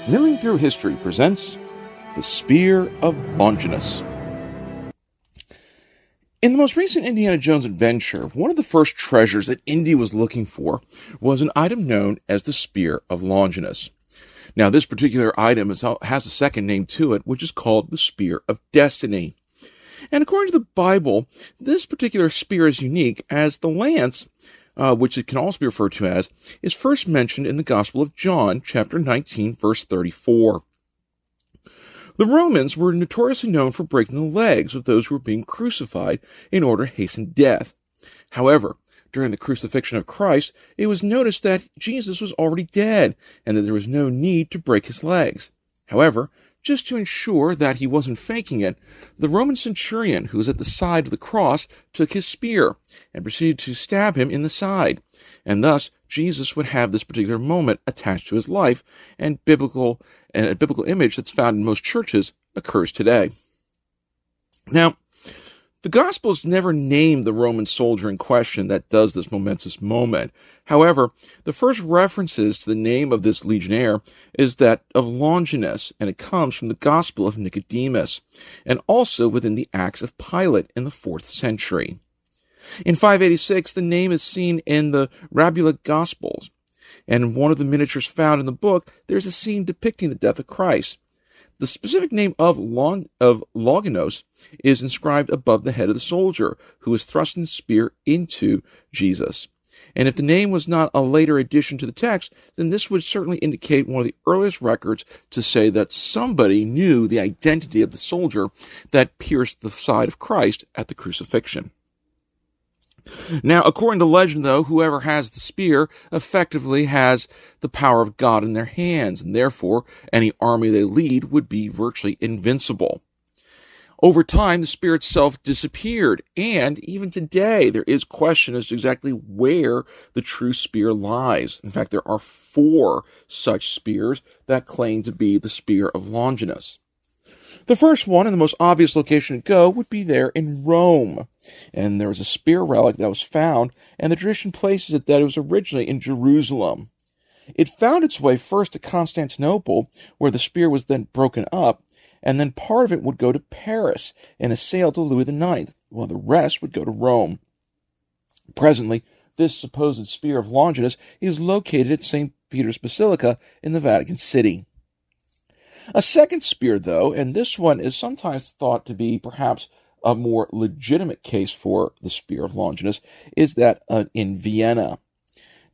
Milling Through History presents The Spear of Longinus. In the most recent Indiana Jones adventure, one of the first treasures that Indy was looking for was an item known as the Spear of Longinus. Now, this particular item has a second name to it, which is called the Spear of Destiny. And according to the Bible, this particular spear is unique as the lance, which it can also be referred to as, is first mentioned in the Gospel of John, chapter 19, verse 34. The Romans were notoriously known for breaking the legs of those who were being crucified in order to hasten death. However, during the crucifixion of Christ, it was noticed that Jesus was already dead and that there was no need to break his legs. However, just to ensure that he wasn't faking it, the Roman centurion who was at the side of the cross took his spear and proceeded to stab him in the side. And thus, Jesus would have this particular moment attached to his life, and a biblical image that's found in most churches occurs today. Now, the Gospels never name the Roman soldier in question that does this momentous moment. However, the first references to the name of this legionnaire is that of Longinus, and it comes from the Gospel of Nicodemus, and also within the Acts of Pilate in the 4th century. In 586, the name is seen in the Rabula Gospels, and in one of the miniatures found in the book, there's a scene depicting the death of Christ. The specific name of Longinus is inscribed above the head of the soldier who is thrusting the spear into Jesus. And if the name was not a later addition to the text, then this would certainly indicate one of the earliest records to say that somebody knew the identity of the soldier that pierced the side of Christ at the crucifixion. Now, according to legend, though, whoever has the spear effectively has the power of God in their hands, and therefore any army they lead would be virtually invincible. Over time, the spear itself disappeared, and even today, there is question as to exactly where the true spear lies. In fact, there are 4 such spears that claim to be the Spear of Longinus. The first one, and the most obvious location to go, would be there in Rome. And there was a spear relic that was found, and the tradition places it that it was originally in Jerusalem. It found its way first to Constantinople, where the spear was then broken up, and then part of it would go to Paris and a sale to Louis IX, while the rest would go to Rome. Presently, this supposed Spear of Longinus is located at St. Peter's Basilica in the Vatican City. A second spear, though, and this one is sometimes thought to be perhaps a more legitimate case for the Spear of Longinus, is that in Vienna.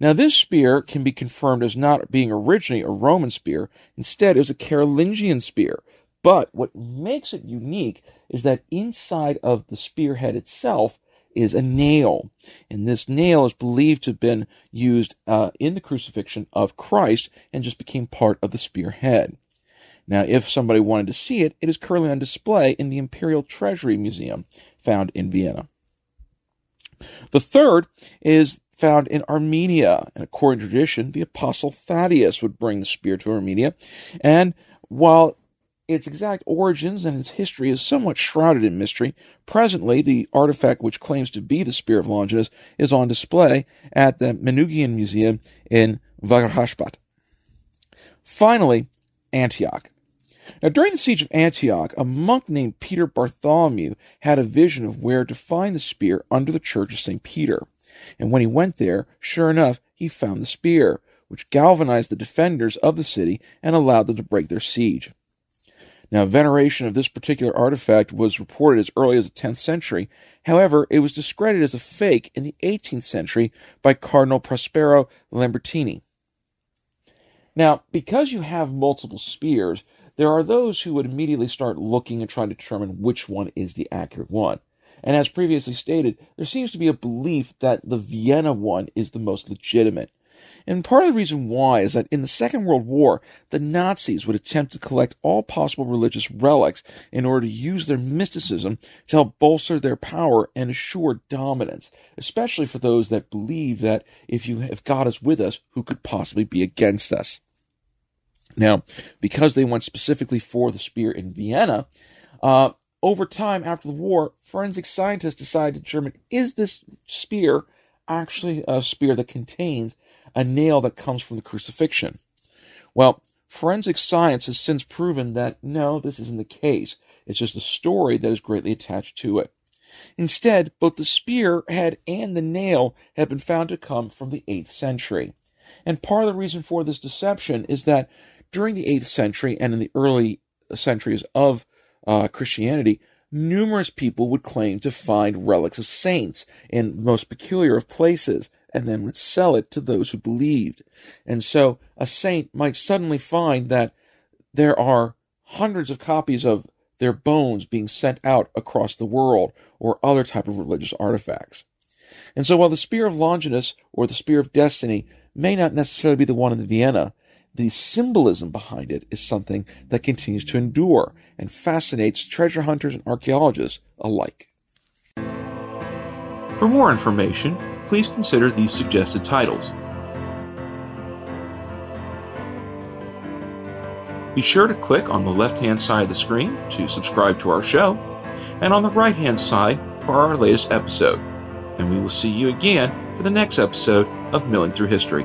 Now, this spear can be confirmed as not being originally a Roman spear. Instead, it was a Carolingian spear. But what makes it unique is that inside of the spearhead itself is a nail. And this nail is believed to have been used in the crucifixion of Christ and just became part of the spearhead. Now, if somebody wanted to see it, it is currently on display in the Imperial Treasury Museum found in Vienna. The third is found in Armenia, and according to tradition, the Apostle Thaddeus would bring the spear to Armenia, and while its exact origins and its history is somewhat shrouded in mystery, presently the artifact which claims to be the Spear of Longinus is on display at the Menugian Museum in Varhashpat. Finally, Antioch. Now, during the siege of Antioch, a monk named Peter Bartholomew had a vision of where to find the spear under the church of St. Peter. And when he went there, sure enough, he found the spear, which galvanized the defenders of the city and allowed them to break their siege. Now, veneration of this particular artifact was reported as early as the 10th century. However, it was discredited as a fake in the 18th century by Cardinal Prospero Lambertini. Now, because you have multiple spears, there are those who would immediately start looking and trying to determine which one is the accurate one. And as previously stated, there seems to be a belief that the Vienna one is the most legitimate. And part of the reason why is that in the Second World War, the Nazis would attempt to collect all possible religious relics in order to use their mysticism to help bolster their power and assure dominance, especially for those that believe that if God is with us, who could possibly be against us? Now, because they went specifically for the spear in Vienna, over time after the war, forensic scientists decided to determine, is this spear actually a spear that contains a nail that comes from the crucifixion? Well, forensic science has since proven that no, this isn't the case. It's just a story that is greatly attached to it. Instead, both the spear head and the nail have been found to come from the 8th century. And part of the reason for this deception is that during the 8th century and in the early centuries of Christianity, numerous people would claim to find relics of saints in the most peculiar of places and then would sell it to those who believed. And so a saint might suddenly find that there are hundreds of copies of their bones being sent out across the world or other type of religious artifacts. And so while the Spear of Longinus or the Spear of Destiny may not necessarily be the one in Vienna, the symbolism behind it is something that continues to endure and fascinates treasure hunters and archaeologists alike. For more information, please consider these suggested titles. Be sure to click on the left-hand side of the screen to subscribe to our show, and on the right-hand side for our latest episode. And we will see you again for the next episode of Milling Through History.